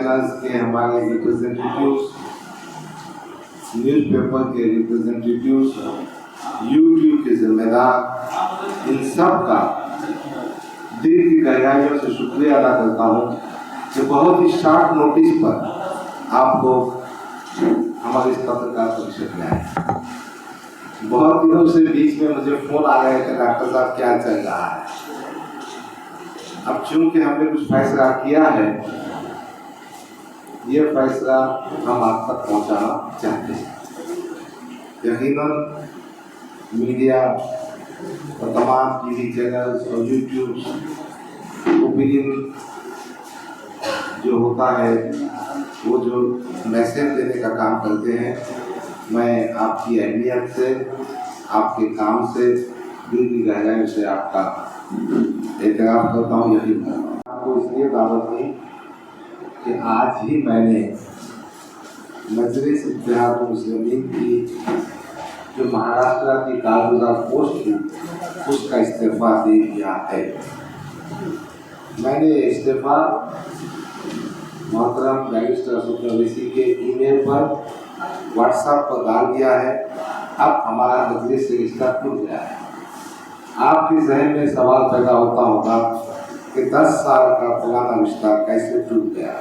Channels के हमारे representatives, newspaper के रिप्रेजेंटेटिव्स, यूट्यूब के जिम्मेदार, इन सब का दिल की गहराइयों से शुक्रिया अदा करता हूँ कि बहुत ही शॉर्ट नोटिस पर आप लोग हमारे इस पत्रकार परिषद में आए। बहुत दिनों से बीच में मुझे फोन आ रहे थे, डॉक्टर साहब क्या चल रहा है। अब चूंकि हमने कुछ फैसला किया है, ये फैसला हम आप तक पहुंचाना चाहते हैं। यकीनन मीडिया और तमाम टीवी चैनल्स और यूट्यूब ओपिनियन जो होता है, वो जो मैसेज देने का काम करते हैं, मैं आपकी अहमियत से, आपके काम से, दिल की गहराई से आपका एहतराम करता हूँ, यकीन करता हूँ। आपको इसलिए दावत दी कि आज ही मैंने मजलिस इत्तेहादुल मुस्लिमीन की जो महाराष्ट्र की कारगुजार पोस्ट थी, उसका इस्तीफा दे दिया है। मैंने इस्तीफा मोहतरम बैरिस्टर अशोक अवैसी के ईमेल पर, व्हाट्सएप पर डाल दिया है। अब हमारा मजलिस से रिश्ता टूट गया है। आपके जहन में सवाल पैदा होता होगा कि 10 साल का पुराना रिश्ता कैसे टूट गया,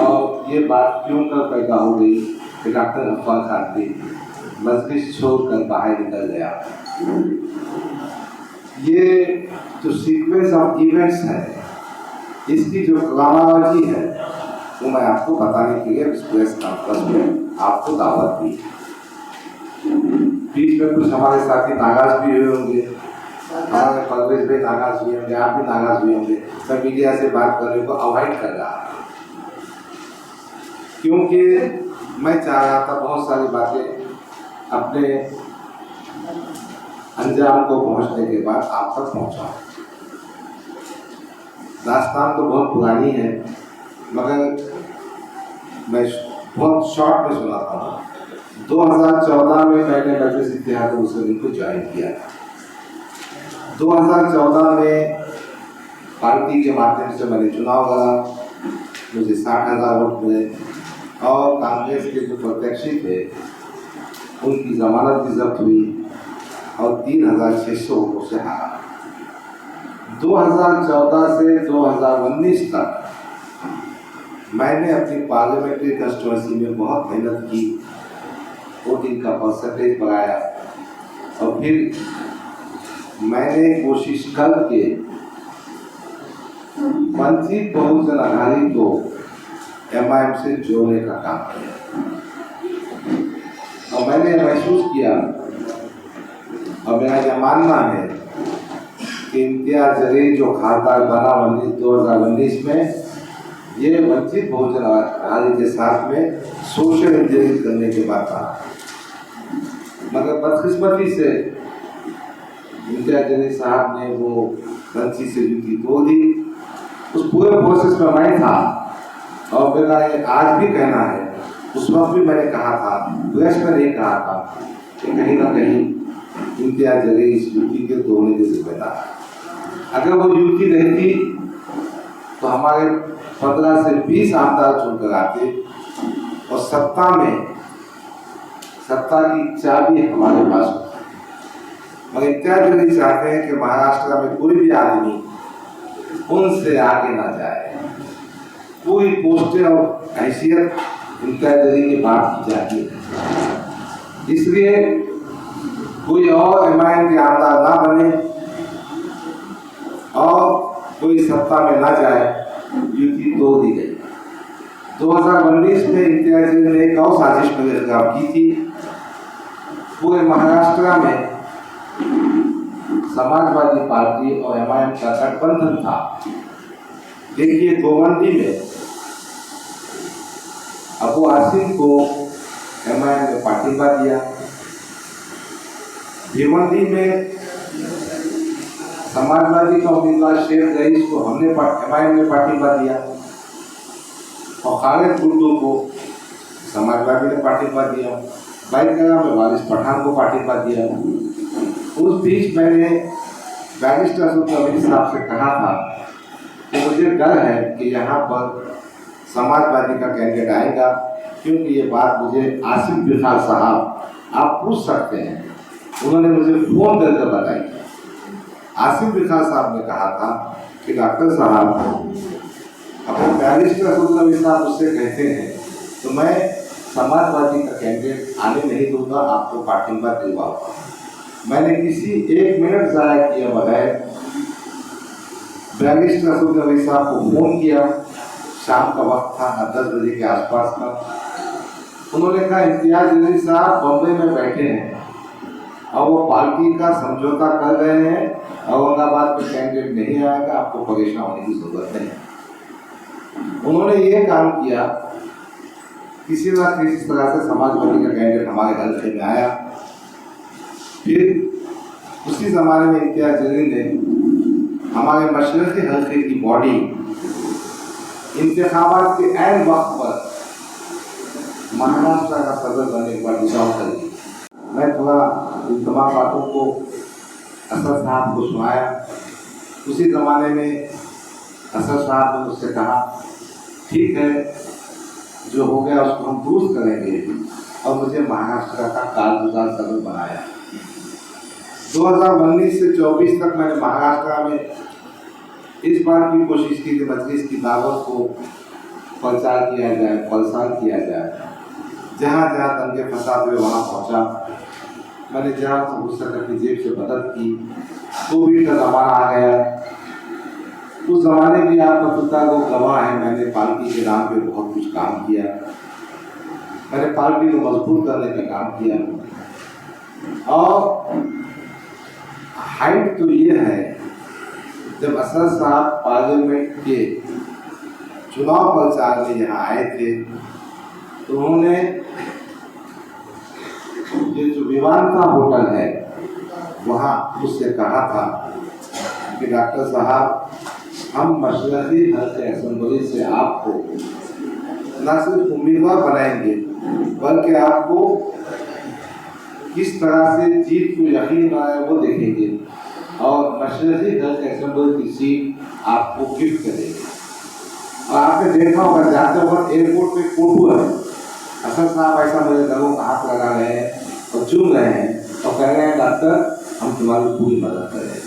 और ये बात क्यों कर पैदा हो गई कि डॉक्टर गफ्फार खान मजलिस छोड़कर बाहर निकल गया। ये जो सीक्वेंस ऑफ इवेंट्स है, इसकी जो क्रोनोलॉजी है, वो मैं आपको बताने के लिए इस प्रेस कॉन्फ्रेंस में आपको दावत दी। बीच में कुछ हमारे साथी नाराज भी हुए होंगे, हमारे परवेज भाई नाराज हुए होंगे, आप भी नाराज हुए होंगे। मैं मीडिया से बात करने को अवॉइड कर रहा, क्योंकि मैं चाह रहा था बहुत सारी बातें अपने अंजाम को पहुंचने के बाद आप तक पहुंचाऊं। दास्तान तो बहुत पुरानी है, मगर मैं बहुत शॉर्ट में सुनाता हूँ। 2014 में मैंने मजलिस इत्तेहादुल मुस्लिमीन को ज्वाइन किया। 2014 में पार्टी के माध्यम से मैंने चुनाव लड़ा, मुझे 60,000 वोट मिले, और कांग्रेस के जो प्रत्याशी थे उनकी जमानत भी जब्त हुई और 3,600 वोटों से हारा। 2014 से 2019 तक मैंने अपनी पार्लियामेंट्री कंस्टिट्यूंसी में बहुत मेहनत की, वोटिंग का परसेंटेज बढ़ाया, और फिर मैंने कोशिश करके वंचित बहुजन अघाड़ी को MIM से जोड़ने का काम किया। और मैंने महसूस किया, और मेरा यह मानना है कि इम्तियाज जलील जो खासदार बना 2019 में, ये वंचित बहुजन अघाड़ी के साथ में सोशल इंजीनियरिंग करने के बाद था। मगर बदकिस्मती से इम्तियाज जलील साहब ने वो वंचित से युति तोड़ दी। उस पूरे प्रोसेस में मैं था, और मेरा ये आज भी कहना है, उस वक्त भी मैंने कहा था, प्रेस में नहीं कहा था, कि कहीं ना कहीं इम्तियाज जलील इस युति के तोड़ने के जिम्मेदार। अगर वो युति रहती तो हमारे 15 से 20 आमदार चुनकर आते, और सत्ता की चाबी हमारे पास होती। मगर इम्तियाज जलील चाहते हैं कि महाराष्ट्र में कोई भी आदमी उनसे आगे ना जाए, कोई पोस्टें और हैसियत इम्तियाज जलील की बात की जाती है। इसलिए कोई और MIM के आमदार ना बने और कोई सत्ता में ना जाए, युति तोड़ दी गई। 2019 में इम्तियाज जलील ने एक और साजिश मेरे खिलाफ की थी। पूरे महाराष्ट्र में समाजवादी पार्टी और MIM का गठबंधन था। देखिए, गोवंडी में अबू आसिम को MIM ने पार्टिबा दिया, भिवंडी में समाजवादी का उम्मीदवार शेख रईस को MIM ने पार्टिबा दिया, और खालिद गुड्डू को समाजवादी ने पार्टिबा दिया, बाईकरा में वारिस पठान को पार्टिबा दिया। उस बीच मैंने बैरिस्टर अशोक अवैसी साहब से कहा था तो मुझे डर है कि यहाँ पर समाजवादी का कैंडिडेट आएगा, क्योंकि ये बात मुझे आसिफ बिलाल साहब आप पूछ सकते हैं, उन्होंने मुझे फ़ोन करके बताई। आसिफ बिलाल साहब ने कहा था कि डॉक्टर साहब अपने बैरिस्टर असदुल्ला साहब मुझसे कहते हैं तो मैं समाजवादी का कैंडिडेट आने नहीं दूंगा, आपको पार्टिंबा दिलवाऊंगा। मैंने किसी एक मिनट ज़ाया किए बगैर बैरिस्टर असदुल्ला साहब को फ़ोन किया। शाम का वक्त था, 10 बजे के आसपास का। उन्होंने कहा इम्तियाज जलील साहब बॉम्बे में बैठे हैं और वो पार्टी का समझौता कर रहे हैं, औरंगाबाद में कैंडिडेट नहीं आएगा, आपको परेशान होने की जरूरत नहीं। उन्होंने ये काम किया, किसी न किसी तरह से समाजवादी का कैंडिडेट हमारे हल्के में आया। फिर उसी ज़माने में इम्तियाज जलील ने हमारे मशरक़ी हल्के की बॉडी इंतखाबात के ऐन वक्त पर महाराष्ट्र का सदर बनने के बाद डिसाइड कर दी। मैं थोड़ा इन तमाम बातों को असद साहब को सुनाया। उसी ज़माने में असद साहब ने मुझसे कहा ठीक है, जो हो गया उसको हम दुरुस्त करेंगे, और मुझे महाराष्ट्र का कारगुजार सदर बनाया। 2019 से 24 तक मैंने महाराष्ट्र में इस बात की कोशिश की कि मजलिस की दावत को प्रचार किया जाए, प्रसार किया जाए। जहाँ जहाँ दंगे फसाद हुए वहाँ पहुँचा। मैंने जहाँ से हो सका की जेब से मदद की। कोविड का ज़माना आ गया, उस ज़माने की आप पत्रकार को गवाह है, मैंने पार्टी के नाम पे बहुत कुछ काम किया। मैंने पार्टी को मजबूत करने का काम किया। और हाइट तो ये है, जब असद साहब पार्लियामेंट के चुनाव प्रचार में यहाँ आए थे तो उन्होंने ये जो विवांता होटल है वहाँ मुझसे कहा था कि डॉक्टर साहब हम मशरक़ी हल्के असेंबली से आपको न सिर्फ उम्मीदवार बनाएंगे बल्कि आपको किस तरह से जीत को यकीन आए वो देखेंगे, और मशरक़ी हल्के असेंबली की सीट आपको गिफ्ट करेंगे। और आपने देखा होगा जाते वक्त एयरपोर्ट पे फोटो है, असद साहब ऐसा मेरे लोगों का हाथ लगा रहे हैं और चूम रहे हैं और कह रहे हैं डॉक्टर हम तुम्हारी पूरी मदद करें।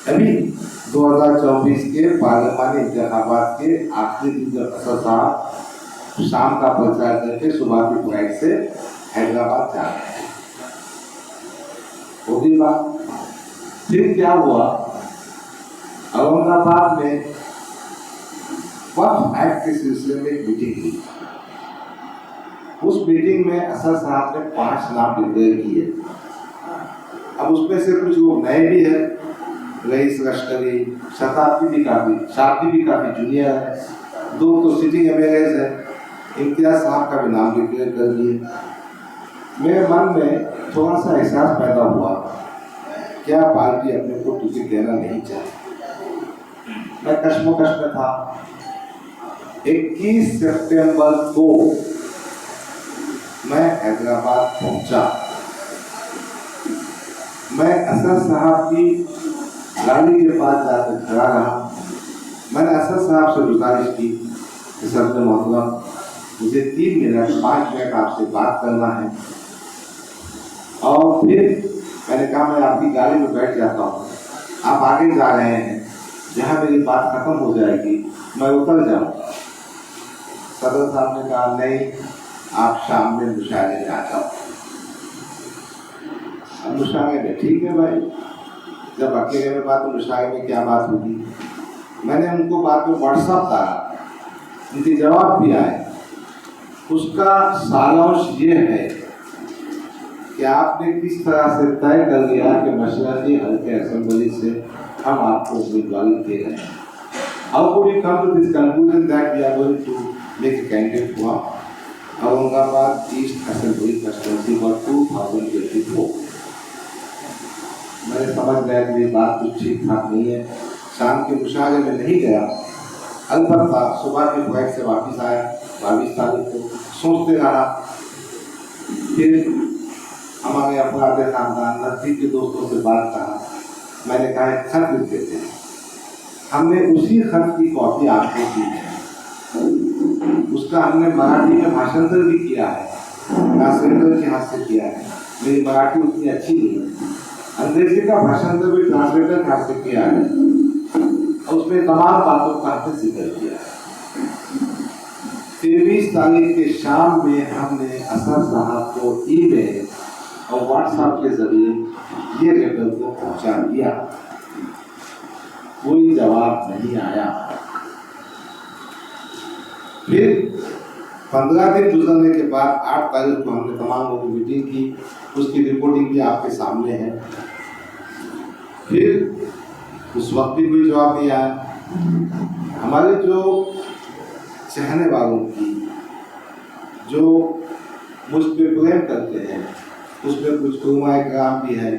अभी 2024 के पार्लियामानी इंतखाबात के आखिरी दिन जब असद साहब शाम का प्रचार करके सुबह की फ्लाइट से हैदराबाद जा रहे हैं, होगी बात। फिर क्या हुआ, औरंगाबाद में वक्फ एक्ट के सिलसिले में एक मीटिंग हुई। उस मीटिंग में असद साहब ने 5 नाम डिक्लेयर किए। अब उसमें से कुछ लोग नए भी है, रईस लश्करी, शताब्दी भी काफ़ी जूनियर है, 2 तो सिटिंग एमएलएज है। इम्तियाज साहब का भी नाम डिक्लेयर कर दिए। मेरे मन में थोड़ा सा एहसास पैदा हुआ, क्या पार्टी अपने को टिकट देना नहीं चाहती। मैं कश्मकश में था। 21 सितंबर को मैं हैदराबाद पहुंचा। मैं असद साहब की गाड़ी के पास जाकर खड़ा रहा। मैंने असद साहब से गुजारिश की कि सर मोहतरम मुझे 3 मिनट 5 मिनट आपसे बात करना है। और फिर मैंने कहा मैं आपकी गाड़ी में बैठ जाता हूँ, आप आगे जा रहे हैं, जहाँ मेरी बात खत्म हो जाएगी मैं उतर जाऊँगा। सदर साहब ने कहा नहीं, आप शाम में मुशायरे में आ जाओ। अब मुशायरे में ठीक है भाई, जब अकेले में बात तो मुशायरे में क्या बात होगी। मैंने उनको बाद में व्हाट्सअप करा, उनके जवाब भी आए। उसका सारांश ये है कि आपने किस तरह से तय कर लिया कि मशरक़ी हल्के असेंबली से हम आपको उम्मीदवारी दे रहे हैं। How could you come to this conclusion that we are going to make a candidate for Aurangabad East Assembly constituency for 2024? मैंने समझ गया कि ये बात कुछ ठीक ठाक नहीं है। शाम के मुशावरे में नहीं गया, अलबत्ता सुबह के फ्लाइट से वापस आया 22 तारीख को, सोचते रहा। फिर हमारे अपराध खानदान नजदीक के दोस्तों से बात कहा। मैंने कहा खत लिख देते हैं, हमने उसी खत की कॉपी आपको दी है। उसका हमने मराठी में भाषांतर भी किया है, ट्रांसलेटर के हाथ से किया है। मेरी मराठी उतनी अच्छी नहीं है। अंग्रेजी का भाषांतर भी ट्रांसलेटर के हाथ से किया है और उसमें तमाम बातों का हमने जिक्र किया है। 23 तारीख के शाम में हमने असद साहब को ईमेल और व्हाट्सएप के जरिए ये लेटर को पहुंचा दिया। कोई जवाब नहीं आया। फिर 15 दिन गुजरने के बाद 8 तारीख को हमने तमाम लोगों की मीटिंग की, उसकी रिपोर्टिंग भी आपके सामने है। फिर उस वक्त भी कोई जवाब नहीं आया। हमारे जो चाहने वालों की, जो मुझ पर प्रेम करते हैं, उसमें कुछ उलमाए किराम भी हैं,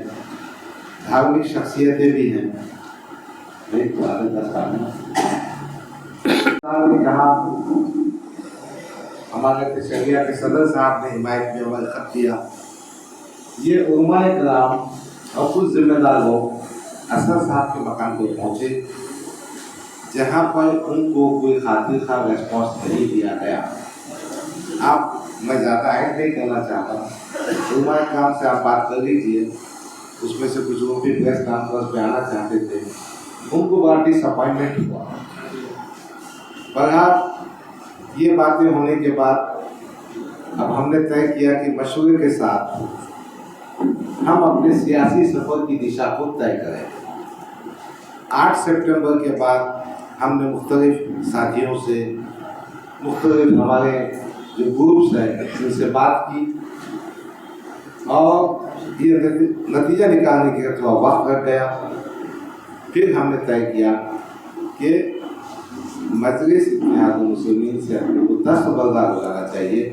धार्मिक शख्सियतें भी हैं। एक कहा हमारे तशरिया के सदर साहब ने हिमायत में अमल खत किया। ये उलमाए किराम और कुछ जिम्मेदार लोग असद साहब के मकान को पहुँचे, जहाँ पर उनको कोई खातिर खा रेस्पॉन्स नहीं दिया गया। मैं ज़्यादा ऐड नहीं करना चाहता, उलमाए किराम से आप बात कर लीजिए। उसमें से कुछ लोग भी प्रेस कॉन्फ्रेंस पे आना चाहते थे, उनको बड़ा डिसअपॉइंटमेंट हुआ। पर आप ये बातें होने के बाद अब हमने तय किया कि मशवरे के साथ हम अपने सियासी सफर की दिशा को तय करें। 8 सितंबर के बाद हमने मुख्तलिफ साथियों से, मुख्तलिफ हमारे जो ग्रुप्स हैं उनसे बात की और ये नतीजा निकालने के लिए थोड़ा वक्त लग गया। फिर हमने तय किया कि मजलिस इत्तेहाद मुस्लिमीन से अपने को दस्तबरदार हो जाना चाहिए,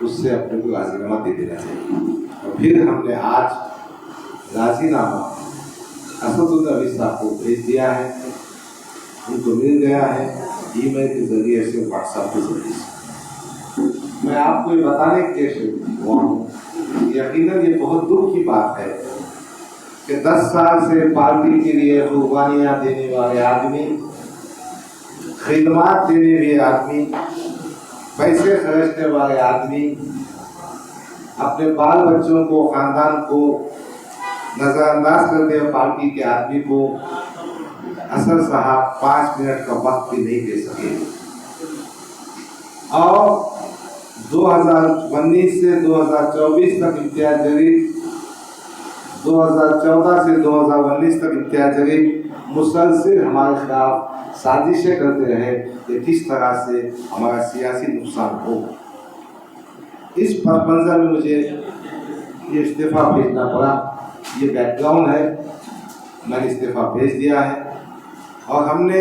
उससे अपने को राजीनामा दे देना चाहिए। और फिर हमने आज राजीनामा असदुद्दीन अवी साहब को भेज दिया है। उनको मिल गया है ईमेल के जरिए से, व्हाट्सएप के जरिए से। मैं आपको ये बताने के लिए हुआ हूँ, यकीनन ये बहुत दुख की बात है कि 10 साल से पार्टी के लिए कुर्बानियाँ देने वाले आदमी, खिदमत देने वाले आदमी, पैसे खर्चने वाले आदमी, अपने बाल बच्चों को, खानदान को नजरअंदाज करते हुए पार्टी के आदमी को असद साहब 5 मिनट का वक्त भी नहीं दे सके। और 2019 से 2024 तक इम्तियाज जरीब, 2014 से 2019 तक इम्तियाज जरीब मुसलसल हमारे खिलाफ साजिशें करते रहे कि किस तरह से हमारा सियासी नुकसान हो। इस पस मंज़र में मुझे ये इस्तीफ़ा भेजना पड़ा। ये बैकग्राउंड है, मैंने इस्तीफ़ा भेज दिया है और हमने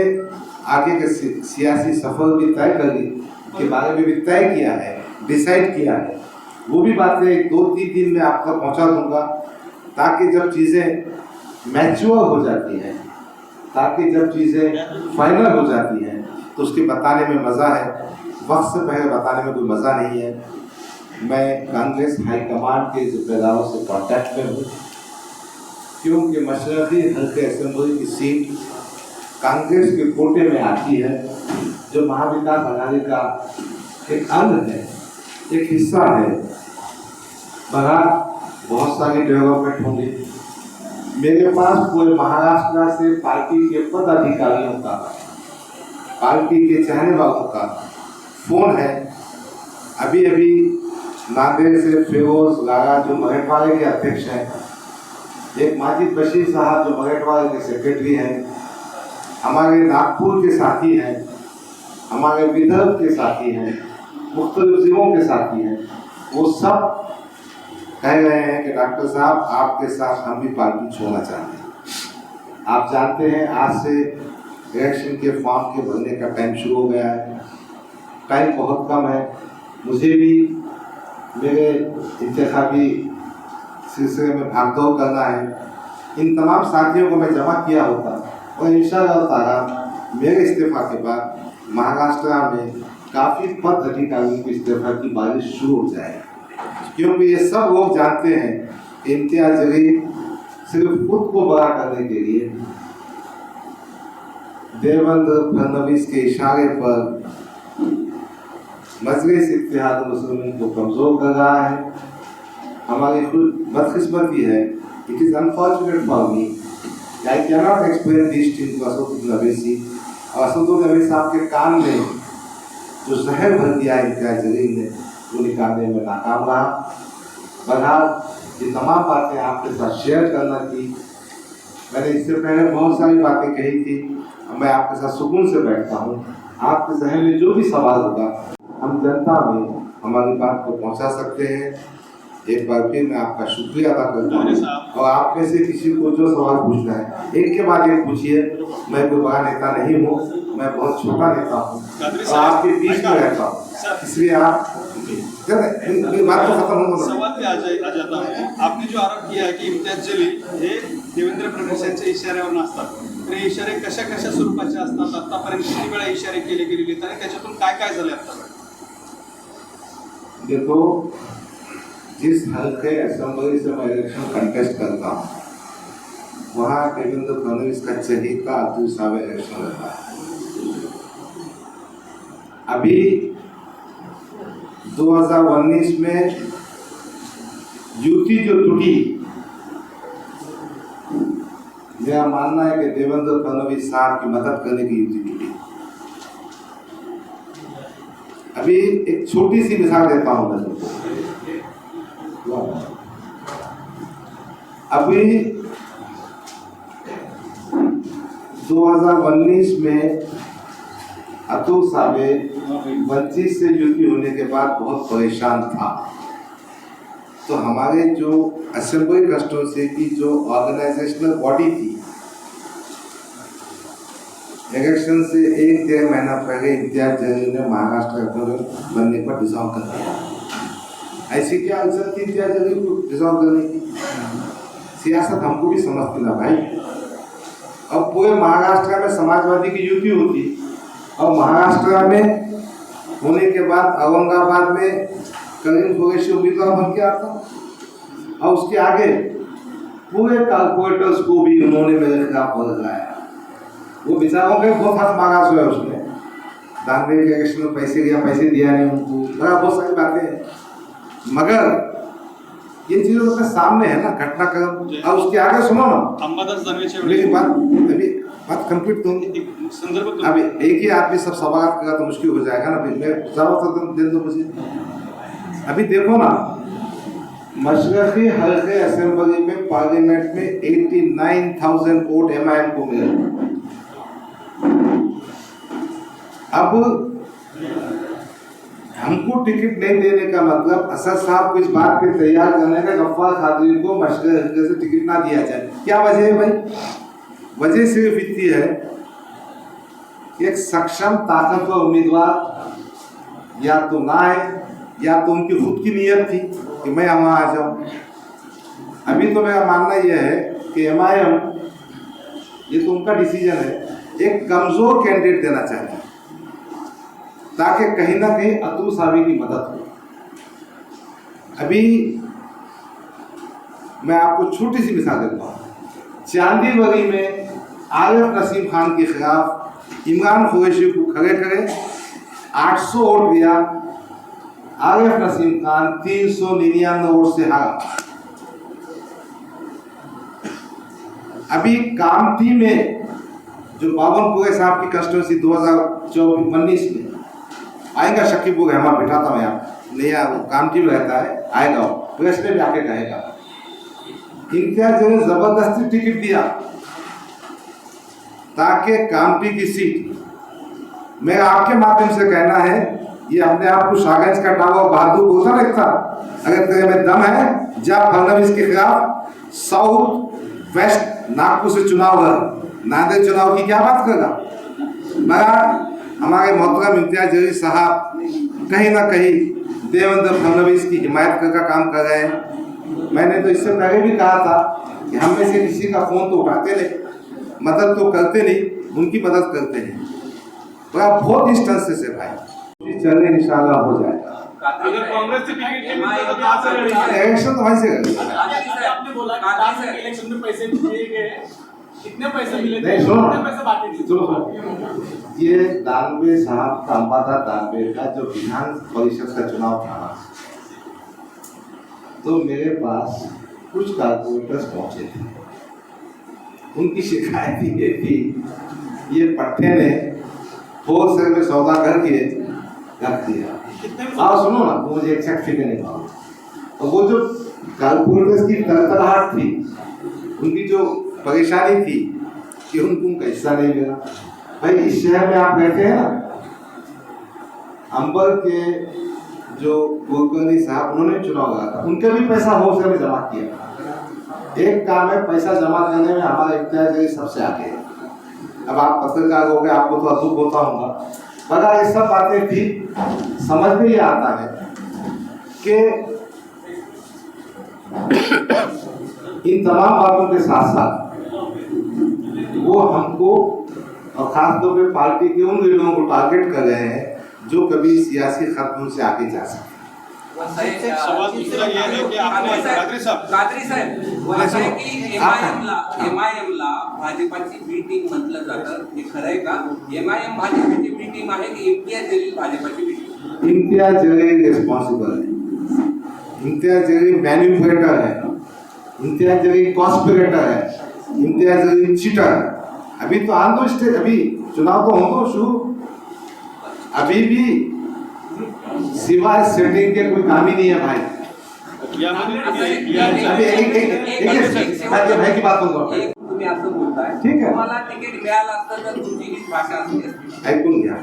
आगे के सियासी सफर भी तय कर ली के बारे में भी तय किया है, डिसाइड किया है। वो भी बातें 2-3 दिन में आप तक पहुँचा दूँगा, ताकि जब चीज़ें मैच्योर हो जाती हैं, ताकि जब चीज़ें फाइनल हो जाती हैं तो उसके बताने में मज़ा है। वक्त से पहले बताने में कोई मज़ा नहीं है। मैं कांग्रेस हाईकमान के जिम्मेदारों से कांटेक्ट में हूँ, क्योंकि मशरक़ी हल्के असेंबली की सीट कांग्रेस के कोटे में आती है, जो महाविकास अघाड़ी का एक अंग है, एक हिस्सा है। बहुत सारी डेवलपमेंट होंगी। मेरे पास पूरे महाराष्ट्र से पार्टी के पदाधिकारियों का, पार्टी के चाहने वालों का फोन है। अभी अभी नांदेड़ से फिरोज लागा जो मराठवाड़े के अध्यक्ष हैं, एक माजिद बशीर साहब जो मराठवाड़े के सेक्रेटरी हैं, हमारे नागपुर के साथी हैं, हमारे विदर्भ के साथी हैं, मुख्तलिफ जिलों के साथी हैं, वो सब कह रहे हैं कि डॉक्टर साहब आपके साथ हम भी पार्टी छोड़ना चाहते हैं। आप जानते हैं आज से इलेक्शन के फॉर्म के भरने का टाइम शुरू हो गया है। टाइम बहुत कम है। मुझे भी मेरे इंतखाबी सिलसिले में भागदौड़ करना है। इन तमाम साथियों को मैं जमा किया होता और इंशाअल्लाह ताला मेरे इस्तीफा के बाद महाराष्ट्र में काफ़ी पद अधिकारियों के इस्तीफा की बारिश शुरू हो जाएगी, क्योंकि ये सब लोग जानते हैं कि इम्तियाज जरीब सिर्फ खुद को बड़ा करने के लिए देवेंद्र फडणवीस के इशारे पर मजलिस इत्तेहाद मुस्लिमीन को कमजोर कर रहा है। हमारी खुद बदकिस्मती है। It is unfortunate for me, I can not explain this thing to Asaduddin Owaisi. और असदुद्दीन अवैसी साहब के कान में जो जहर भर दिया इम्तियाज जलील ने, वो निकालने में नाकाम रहा। बहरहाल ये तमाम बातें आपके साथ शेयर करना थी। मैंने इससे पहले बहुत सारी बातें कही थी। मैं आपके साथ सुकून से बैठता हूँ। आपके जहन में जो भी सवाल होगा हम जनता में हमारी बात को पहुँचा सकते हैं। एक बार फिर मैं आपका शुक्रिया अदा करता हूँ। और आप में से किसी को जो सवाल पूछना है एक के बाद एक पूछिए। मैं कोई बड़ा नेता नहीं हूँ, मैं बहुत छोटा नेता हूँ और आपके बीच में रहता हूँ, इसलिए आप बात तो खत्म हो। सवाल पे आ जाता हूँ। आपने जो आरोप किया है की इम्तियाज जलील हे देवेंद्र फडणवीस यांच्या इशाऱ्यावर नसतात, तर हे इशारे कशा कशा स्वरूपाचे असतात, आतापर्यंत किती वेळा इशारे केले गेलेले आणि त्याच्यातून काय काय झाले आतापर्यंत? देखो, जिस हल्के असेंबली से मैं इलेक्शन कंटेस्ट करता हूँ वहाँ देवेंद्र फडणवीस का चहेता अब्दुल साहब इलेक्शन लड़ता है। अभी 2019 में युति जो टूटी, मेरा मानना है कि देवेंद्र फडणवीस साहब की मदद करने की युति टूटी। अभी एक छोटी सी मिसाल देता हूं मैं तुमको। अभी 2019 में अतुल सावे वंचित से युति होने के बाद बहुत परेशान था। तो हमारे जो असेंबली कॉन्स्टिट्यूएंसी की जो ऑर्गेनाइजेशनल बॉडी थी, इलेक्शन से 1-1.5 महीना पहले इम्तियाज जलील ने महाराष्ट्र गवर्नर बनने पर डिसॉल्व कर दिया। ऐसी क्या इज्जत थी इम्तियाज जलील को डिसॉल्व करने की? सियासत हमको भी समझती ना भाई। अब पूरे महाराष्ट्र में समाजवादी की युति होती और महाराष्ट्र में होने के बाद औरंगाबाद में करीम कुरैशी उम्मीदवार बन के आता और उसके आगे पूरे कारपोरेटर्स को भी उन्होंने मेरे खिलाफ लगाया। वो बेचारों के बहुत हाथ मांगा हुआ है उसने, दानवे के इलेक्शन में पैसे दिया नहीं उनको, बहुत सारी बातें हैं। मगर ये चीज़ उसके सामने है ना घटनाक्रम। और उसके आगे सुनो ना, मेरी बात कंप्लीट तो संदर्भ। अभी एक ही आदमी सब सवाल करेगा तो मुश्किल हो जाएगा ना। मैं ज़्यादा दे दो मुझे। अभी देखो ना, मशरक़ी हल्के असेंबली में पार्लियामेंट में 89,000 वोट एमआईएम को मिले। अब हमको टिकट नहीं देने का मतलब असद साहब को इस बात पे तैयार करने का गफ्फार कादरी को मशरक़ी हल्के से टिकट ना दिया जाए। क्या वजह है भाई? वजह सिर्फ इतनी है, एक सक्षम ताकतवर उम्मीदवार या तो ना आए या तो उनकी खुद की नीयत थी कि मैं वहाँ आ जाऊँ। अभी तो मेरा मानना यह है कि एमआईएम, ये तो उनका डिसीजन है, एक कमज़ोर कैंडिडेट देना चाहिए ताकि कहीं ना कहीं अतुल सावे की मदद हो। अभी मैं आपको छोटी सी मिसाल देता हूँ। चांदीवली में आरिफ नसीम खान के खिलाफ इमरान कुरैशी को खड़े करे, 800 वोट दिया। आरिफ नसीम खान 399 वोट से हारा। अभी कामठी में जो बावनपुरे साहब की कंस्टिट्यूंसी 2019 में आएगा, शकीबुर रहमान बैठा था मैं यहाँ, नया कामठी में रहता है, आएगा प्रेस में भी आके कहेगा। इम्तियाज जलील ने जबरदस्ती टिकट दिया ताकि कामठी की सीट, मेरा आपके माध्यम से कहना है, ये अपने आप को शाहगंज का टावा बहादुर बोलता लगता, अगर तेरे में दम है जा फडणवीस के खिलाफ साउथ वेस्ट नागपुर से चुनाव लड़। नांदेड़ चुनाव की क्या बात करेगा? मगर हमारे मोहतरम इम्तियाज जलील साहब कहीं ना कहीं देवेंद्र फडणवीस की हिमायत का काम कर रहे हैं। मैंने तो इससे पहले भी कहा था कि हम में से किसी का फ़ोन तो उठाते नहीं, मदद तो करते नहीं, उनकी मदद करते हैं। बहुत इंस्टेंसेस है भाई, चल इंशाल्लाह हो जाएगा। अगर कांग्रेस से टिकट इलेक्शन तो वहीं से आपने बोला कि इलेक्शन में पैसे दिए गए कितने पैसे मिले थे? नहीं, सुनो। कितने पैसे बांटे थे? सुनो, ये दानवे साहब का अंबादा दानवे का जो विधान परिषद का चुनाव था ना, तो मेरे पास कुछ कारपोरेटर्स पहुंचे थे। उनकी शिकायत ये थी, ये पट्टे ने होलसेल में सौदा करके रख दिया। कितने में हाँ सुनो ना, मुझे एक्सैक्ट फिगर नहीं मालूम। और वो जो कारपोरेटर्स की तड़तड़ाहट थी, उनकी जो परेशानी थी कि उनको हिस्सा नहीं मिला। भाई इस शहर में आप रहते हैं ना, अंबर के जो कुलकर्णी साहब उन्होंने चुनाव लड़ा था, उनका भी पैसा होलसेल में जमा किया। एक काम है, पैसा जमा करने में हमारा इम्तियाज सबसे आगे है। अब आप पत्रकार हो गए, आपको तो अद्भुत होता होगा, पर ये सब बातें थी, समझ में ये आता है कि इन तमाम बातों के साथ साथ वो हमको और खासतौर पे पार्टी के उन लीडरों को टारगेट कर रहे हैं जो कभी सियासी खत्म से आगे जा सके। सवाल दूसरा ये है कि आपने कादरी साहेब वो असं आहे की एमआयएमला भाजपाची बी टीम म्हटलं जातं, हे खरं आहे का? एमआयएम भाजपाची बी टीम आहे की इम्तियाज जलील भाजपाची B team? Imtiaz Jaleel responsible है, इम्तियाज जलील मैन्युफैक्चरर है, इम्तियाज जलील कॉन्स्पिरेटर है, इम्तियाज जलील चीटर है। अभी तो आन दो स्टेज, अभी चुनाव तो हो तो शुरू, अभी भी सिवाय सेटिंग के कोई काम ही नहीं है भाई। अभी एक भाई की बात करूंगा, तुम्ही असं बोलताय, ठीक आहे. तुम्हाला तिकीट मिळालं असतं तर तुमची हीच भाषा असली असती. ऐकून घ्या,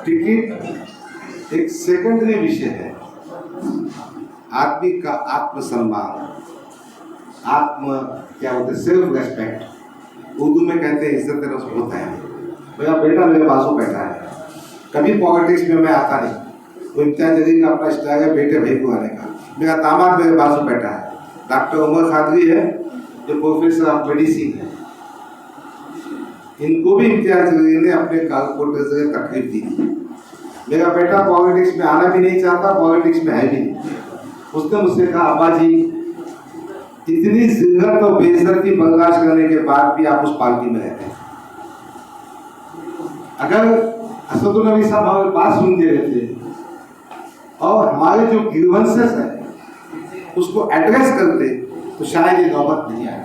टिकट एक सेकंडरी विषय है। आदमी का आत्मसम्मान, क्या होता है, सेल्फ रेस्पेक्ट, उर्दू में कहते हैं इज्जत रस होता है। मेरा बेटा मेरे बाजू बैठा है, कभी पॉलिटिक्स में मैं आता नहीं, वो इम्तियाज जलील का अपना स्टाइल है बेटे भाई को आने का। मेरा दामाद मेरे बाजू बैठा है, डॉक्टर उमर खादरी है जो प्रोफेसर ऑफ मेडिसिन है। इनको भी इम्तियाज जलील ने अपने कारपोरेटर से तकलीफ दी थी। मेरा बेटा पॉलिटिक्स में आना भी नहीं चाहता, पॉलिटिक्स में है भी नहीं। उसने मुझसे कहा, अब्बा जी इतनी जिल्लत और बेइज्जती बर्दाश्त करने के बाद भी आप उस पार्टी में रहते हैं। अगर असदुल नबी साहब हमारी बात सुनते रहते और हमारे जो ग्रीवेंसेस है उसको एड्रेस करते तो शायद ये नौबत नहीं आई।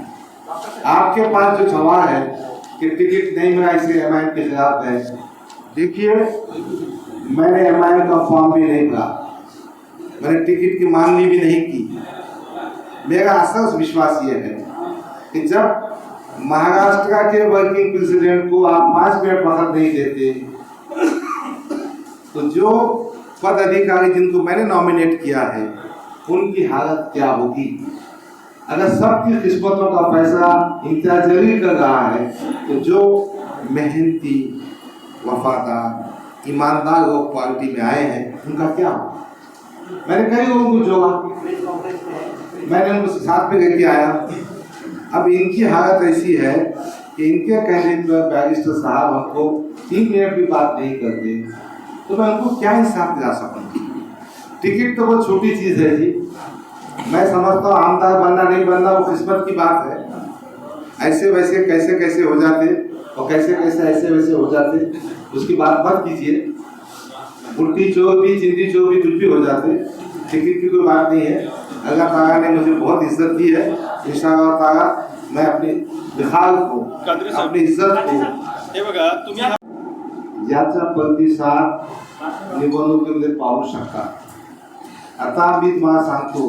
आपके पास जो सवाल है कि टिकट नहीं मिला इसलिए एमआईएम के खिलाफ है, देखिए मैंने एमआईएम का फॉर्म भी नहीं भरा, मैंने टिकट की मांगनी भी नहीं की। मेरा असल विश्वास ये है कि जब महाराष्ट्र के वर्किंग प्रेसिडेंट को आप 5 मिनट वक्त नहीं देते तो जो पद अधिकारी जिनको मैंने नॉमिनेट किया है उनकी हालत क्या होगी। अगर सबकी किस्मतों का फैसला इम्तियाज जलील कर रहा है तो जो मेहनती, वफादार, ईमानदार लोग पार्टी में आए हैं उनका क्या होगा। मैंने कई लोगों को जोड़ा, मैंने उनको साथ में लेके आया। अब इनकी हालत ऐसी है कि इनके कहने पर बैरिस्टर साहब हमको 3 मिनट भी बात नहीं करते, तो मैं उनको क्या इंसाफ दिला सकूँ। टिकट तो बहुत छोटी चीज़ है जी, मैं समझता हूँ आमदार बनना नहीं बनना वो किस्मत की बात है। ऐसे वैसे कैसे कैसे हो जाते और कैसे कैसे ऐसे वैसे हो जाते, उसकी बात मत कीजिए। उल्टी चोर भी, चिंदी चोर भी, कुछ भी हो जाते, टिकट की कोई बात नहीं है। अल्लाह ताला ने मुझे बहुत इज्जत दी है, इंशाअल्लाह ताला मैं अपनी बिहार को, अपनी इज्जत को, हे बघा तुम्ही याचा प्रतिसाद निवडणुकीमध्ये पाहू शकता। आता मी तुम्हाला सांगतो,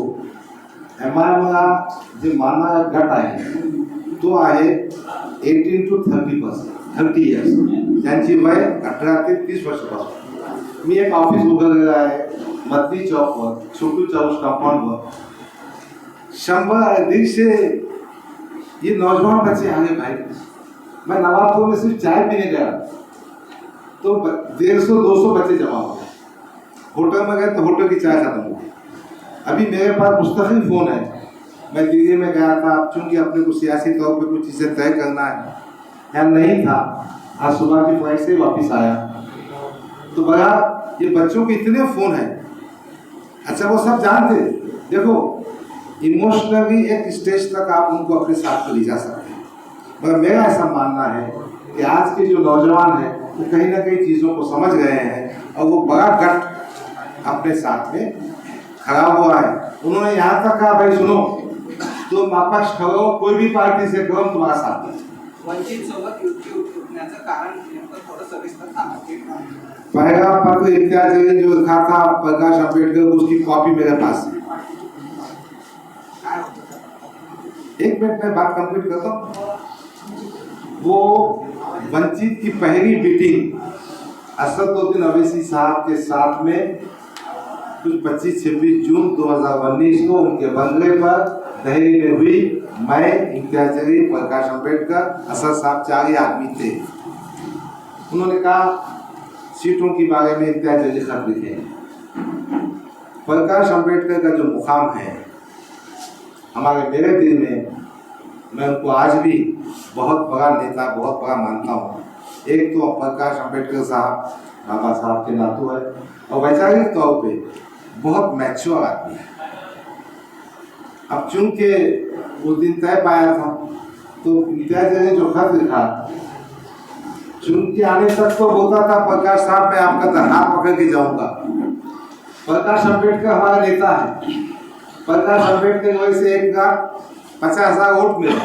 एमआयएमला जे मानणारा गट आहे तो आहे 18 to 30 इयर्स, त्यांची वय 18 ते 30 वर्षापासून। मी एक ऑफिस उघडलेलं आहे मदनी चौकवर, छोटू चौक कंपाउंडवर। 100-150 ये नौजवान बच्चे आ गए भाई। मैं नवाबपुर में सिर्फ चाय पीने गया तो 150-200 बच्चे जमा हो गए। होटल में गए तो होटल की चाय खत्म हो गई। अभी मेरे पास मुस्तकिल फ़ोन है, मैं दिल्ली में गया था, चूँकि अपने को सियासी तौर पे कुछ चीज़ें तय करना है, यहाँ नहीं था, आज सुबह की फ्लाइट से वापस आया तो बड़ा ये बच्चों के इतने फ़ोन हैं। अच्छा वो सब जानते, देखो इमोशनली एक स्टेज तक आप उनको अपने साथ ले जा सकते हैं, मगर मेरा ऐसा मानना है कि आज के जो नौजवान हैं वो कहीं ना कहीं चीज़ों को समझ गए हैं और वो बड़ा गठ अपने साथ में खड़ा हुआ है। उन्होंने यहाँ तक कहा, भाई सुनो, तुम अपक्ष खड़ो, कोई भी पार्टी से करो, तुम्हारा साथ है। वंचित सोबत युती उठण्याचं कारण नेमकं थोडं सविस्तर सांगा. पहला पत्र इम्तियाज जलील जो लिखा था प्रकाश अम्बेडकर को, उसकी कॉपी मेरे पास है। काय होतं? एक मिनट में बात कंप्लीट करता हूँ। वो वंचित की पहली मीटिंग असदुद्दीन अवैसी साहब के साथ में कुछ 25-26 जून 2019 को उनके बंगले पर दिल्ली में हुई। मैं, इम्तियाज जलील, प्रकाश अम्बेडकर, असद साहब, 4 ही आदमी थे। उन्होंने कहा सीटों के बारे में इम्तियाज जलील खत लिखे। प्रकाश अम्बेडकर का जो मुकाम है हमारे मेरे दिल में, मैं उनको आज भी बहुत बड़ा नेता, बहुत बड़ा मानता हूँ। एक तो प्रकाश अम्बेडकर साहब बाबा साहब के नातू है और वैचारिक तौर पे बहुत मैच्योर आदमी है। अब चूंकि उस दिन तय पाया था तो इम्तियाज जलील ने जो खत लिखा, चुन के आने तक तो बोलता था प्रकाश साहब मैं आपका हाथ पकड़ के जाऊंगा। प्रकाश अम्बेडकर हमारा नेता है। प्रकाश अम्बेडकर की वजह से 1,50,000 वोट मिले।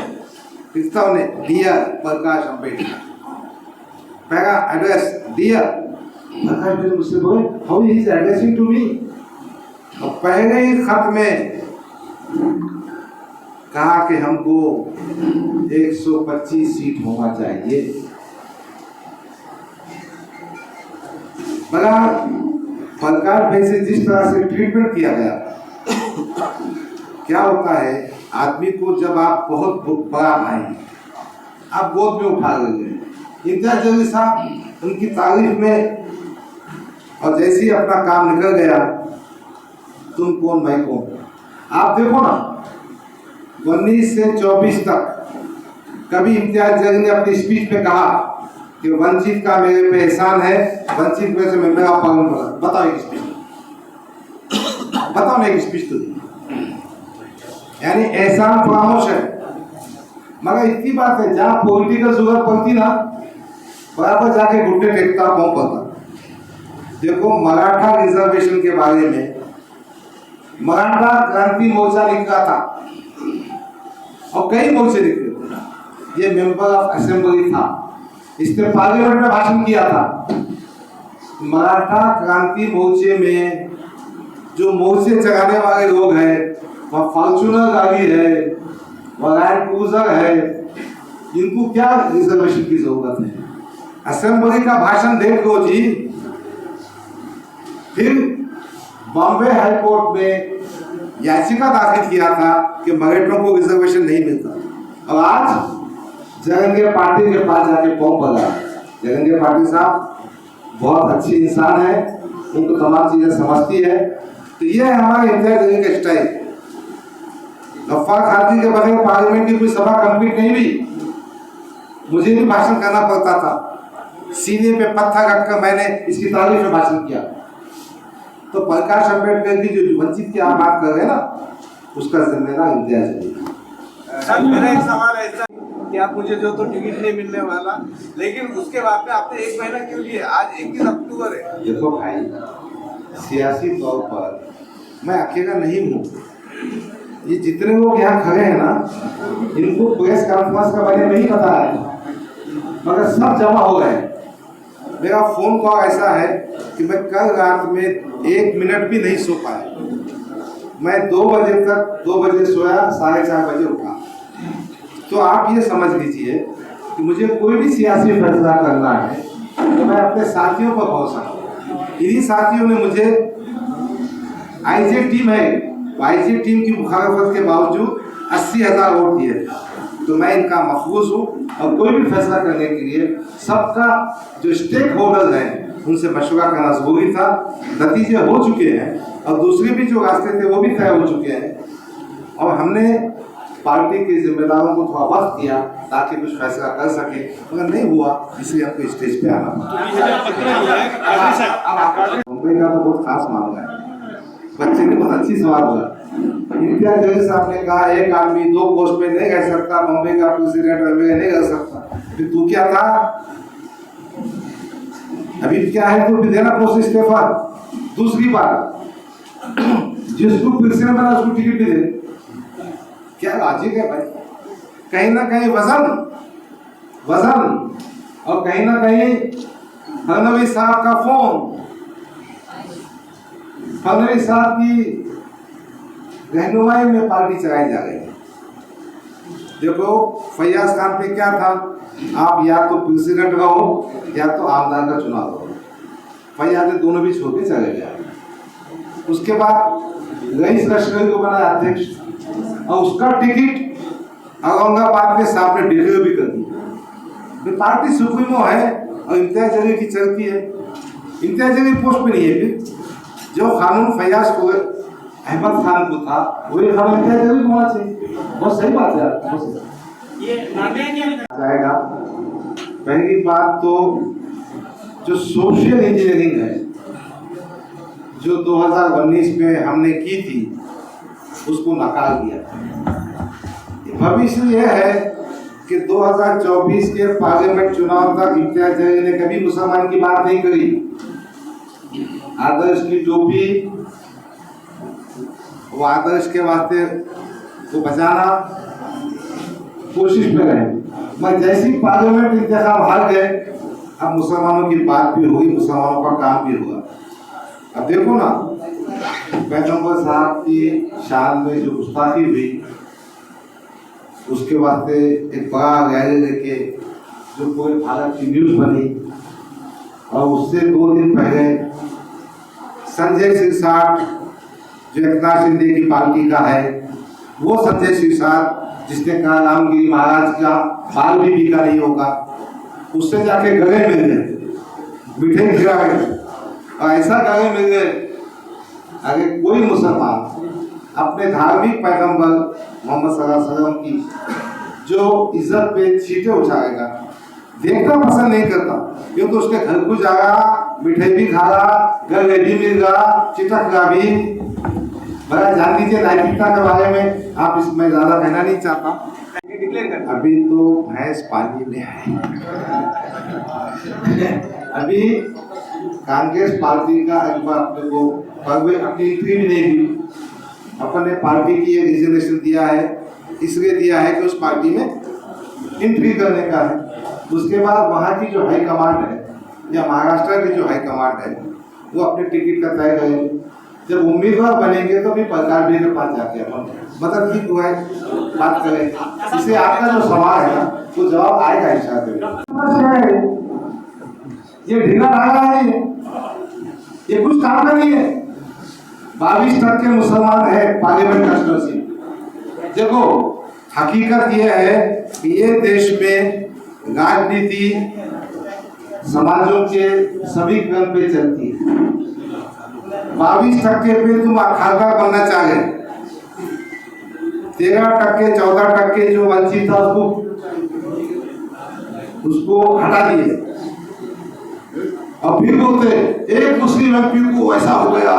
किसका उन्हें दिया? प्रकाश अम्बेडकर। पहला एड्रेस दिया प्रकाश अम्बेडकर, मुझसे बोले how he is addressing to me. और पहले ही खत में कहा कि हमको 125 सीट होना चाहिए। मगर प्रकाश भाई से जिस तरह से ट्रीटमेंट किया गया, क्या होता है आदमी को, जब आप बहुत बड़ा भाई आप गोद में उठा लेंगे। इम्तियाज जलील साहब उनकी तारीफ में, और जैसे ही अपना काम निकल गया, तुम कौन मैं कौन। आप देखो ना 19 से 24 तक कभी इम्तियाज जलील ने अपनी स्पीच में कहा कि वंचित का मेरे पे एहसान है, वंचित में से मैं मेरा पालन करा। बताओ एक स्पीच, बताओ ना एक स्पीच तो। यानी एहसान फरामोश है। मगर इतनी बात है, जहाँ पॉलिटिकल जरूरत पड़ती ना, बराबर जाके घुटने टेकता पाँव पड़ता। देखो मराठा रिजर्वेशन के बारे में मराठा क्रांति मोर्चा निकला था और कई मोर्चे निकले थे। ये मेंबर ऑफ असेंबली था, इसने पार्लियामेंट में भाषण किया था। मराठा क्रांति मोर्चे में जो मोर्चे चलाने वाले लोग हैं, वह फॉर्च्यूनर गाड़ी है, वह लैंड क्रूजर है, इनको क्या रिजर्वेशन की जरूरत है? असेंबली का भाषण देख लो जी। फिर बॉम्बे हाई कोर्ट में याचिका दाखिल किया था कि मराठों को रिजर्वेशन नहीं मिलता। और आज जगनगे पाटिल के पास जाके पाँव पड़ा। जगनगे पाटिल साहब बहुत अच्छी इंसान है, उनको तमाम चीजें समझती है। तो ये है हमारे इम्तियाज जलील का स्टाइल। गफ्फार खाती के बगैर पार्लियामेंट की कोई सभा कंप्लीट नहीं हुई। मुझे भी भाषण करना पड़ता था, सीने पे पत्थर रखकर मैंने इसकी तारीफ में भाषण किया। तो प्रकाश अम्बेडकर की जो वंचित की आप बात कर रहे हैं ना, उसका जिम्मेदार इम्तियाज जलील। सर मेरा एक सवाल ऐसा कि आप मुझे जो तो टिकट नहीं मिलने वाला, लेकिन उसके बाद में आपने 1 महीना क्यों लिए? आज 21 अक्टूबर है। देखो भाई, सियासी तौर पर मैं अकेला नहीं हूँ। ये जितने लोग यहाँ खड़े हैं ना, इनको प्रेस कॉन्फ्रेंस का बारे में नहीं पता है, मगर सब जमा हो गए। मेरा फोन कॉल ऐसा है कि मैं कल रात में 1 मिनट भी नहीं सो पाया। मैं 2 बजे तक 2 बजे सोया, 4:30 बजे उठा। तो आप ये समझ लीजिए कि मुझे कोई भी सियासी फैसला करना है तो मैं अपने साथियों पर भरोसा करूँ। इन्हीं साथियों ने मुझे आईजे टीम है, आईजे टीम की मुखालफत के बावजूद 80,000 वोट दिए थे। तो मैं इनका महफूज हूँ और कोई भी फैसला करने के लिए सबका जो स्टेक होल्डर है उनसे मशवरा करना जरूरी था। नतीजे हो चुके हैं और दूसरे भी जो रास्ते थे वो भी तय हो चुके हैं और हमने पार्टी के जिम्मेदारों को थोड़ा वक्त दिया ताकि कुछ फैसला कर सके, मगर नहीं हुआ, इसलिए हमको स्टेज पे आना पड़ा। मुंबई का तो बहुत खास मामला है। बच्चे ने बहुत अच्छी सवाल बोला। इम्तियाज जलील साहब ने कहा एक आदमी 2 पोस्ट पे नहीं रह सकता, बम्बई का प्रेसिडेंट नहीं रह सकता। फिर तू क्या था? अभी क्या है? तो फिर देना पोस्ट इस्तीफा। दूसरी बात, जिसको प्रेसिडेंट बना उसको टिकट भी दे। क्या लॉजिक है भाई? कहीं ना कहीं वजन और कहीं ना कहीं फडणवीस साहब का फोन, फडणवीस साहब की रहनुमाई में पार्टी चलाई जा रही है। देखो फैयाज खान पे क्या था, आप या तो प्रेसिडेंट रहो या तो आमदार का चुनाव करो। फैयाज ने दोनों भी छोड़ के चले गए। उसके बाद रईस लश्करी को बनाया अध्यक्ष और उसका टिकट औरंगाबाद के सामने डिक्लेयर भी कर दी। पार्टी सुप्रीमो है और इम्तियाज जलील की चलती है। इम्तियाज जलील पोस्ट पे नहीं है। फिर जो कानून फैयाज को अहमद खान को था वही कानून इम्तियाज जलील को होना चाहिए। बहुत सही बात है यार। ये जाएगा। पहली बात तो जो सोशल इंजीनियरिंग है जो 2019 में हमने की थी उसको नकार दिया। भविष्य यह है कि 2024 के पार्लियामेंट चुनाव तक इम्तियाज जलील ने कभी मुसलमान की बात नहीं करी। आदर्श की टोपी, वो आदर्श के वास्ते को बचाना कोशिश में रहे। मैं जैसी पार्लियामेंट इंतखाब हार गए, अब मुसलमानों की बात भी हुई, मुसलमानों का काम भी हुआ। अब देखो ना, पैगंबर साहब की शान में जो गुस्ताखी हुई उसके वास्ते एक बड़ा रैली लेके जो पूरे भारत की न्यूज बनी। और उससे 2 दिन पहले संजय सिरसाट जो एकनाथ शिंदे की पार्टी का है, वो संजय सिरसाट जिसने कहा रामगिरी महाराज का बाल भी बिका नहीं होगा, उससे जाके गले मिल गए, मिठे खिला गए। और ऐसा गले मिल गए, अगर कोई मुसलमान अपने धार्मिक पैगंबर मोहम्मद सल्लल्लाहु अलैहि वसल्लम की जो इज्जत पे छींटे उछालेगा, देखना पसंद नहीं करता, क्योंकि उसके घर को जाएगा, मिठाई भी खा रहा, गले भी मिल रहा, चिटक रहा भी। बड़ा जान लीजिए नैतिकता के बारे में। आप इसमें ज्यादा कहना नहीं चाहता। डिक्लेयर कर अभी तो भैंस पानी में है। अभी कांग्रेस पार्टी का अपने को अपनी एंट्री भी नहीं दी। अपन ने पार्टी की ये रिजर्वेशन दिया है, इसलिए दिया है कि उस पार्टी में एंट्री करने का है। उसके बाद वहाँ की जो हाई कमांड है या महाराष्ट्र की जो हाई कमांड है वो अपने टिकट का तय करेंगे। जब उम्मीदवार बनेंगे तो भी प्रकार के पास जाके अपन मदद की दुआ बात करें। इससे आपका जो सवाल है ना वो जवाब आएगा इंशाअल्लाह। ये ढीला ढाला है, ये कुछ काम का नहीं है। 22% मुसलमान है पार्लियामेंट कांस्टिट्यूंसी। देखो हकीकत यह है कि ये देश में राजनीति समाजों के सभी क्रम पे चलती है। 22% पे तुम अखाड़ा बनना चाह रहे, 13%, 14% जो वंचित था उसको हटा दिए। और फिर बोलते एक मुस्लिम एमपी को ऐसा हो गया,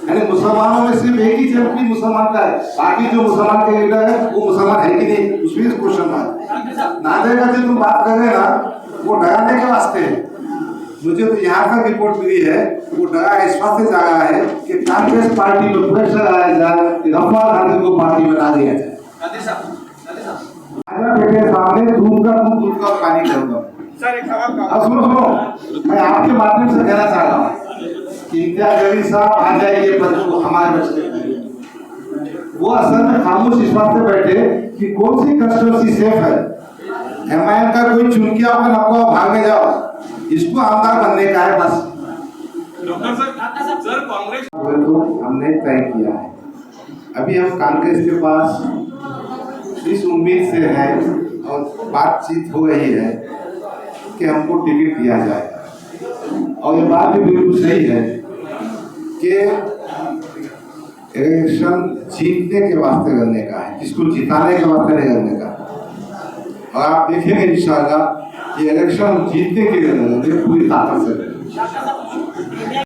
यानी मुसलमानों में सिर्फ एक ही एमपी मुसलमान का है, बाकी जो मुसलमान के लीडर है वो मुसलमान है कि नहीं, उसमें क्वेश्चन मार्क। नादे का जो तुम बात कर रहे हैं ना वो डराने के वास्ते है। मुझे तो यहाँ का रिपोर्ट मिली है, वो डरा इस वास्ते जा रहा है कि कांग्रेस पार्टी में प्रेशर आया जाए कि रफाल गांधी को पार्टी बना दिया जाए। बेटे सामने दूध का पानी करूंगा। अब सुनो, मैं आपके माध्यम से कहना चाह रहा हूँ कि इम्तियाज जलील साहब आ जाएंगे बच्चों हमारे बच्चे। वो असल में खामोश इस बात से बैठे कि कौन सी कंस्टिट्यूंसी सेफ है। एमआईएम का कोई चुनकिया होकर आपको भागने जाओ, इसको आमदार बनने का है बस। डॉक्टर सर कांग्रेस तो हमने तय किया है। अभी हम कांग्रेस के पास इस उम्मीद से है और बातचीत हो रही है कि हमको टिकट दिया जाए। और ये बात भी बिल्कुल सही है कि इलेक्शन जीतने के वास्ते करने का है, इसको जिताने के वास्ते नहीं करने का। और आप देखेंगे इंशाअल्लाह ये इलेक्शन जीतने के लिए पूरी ताकत से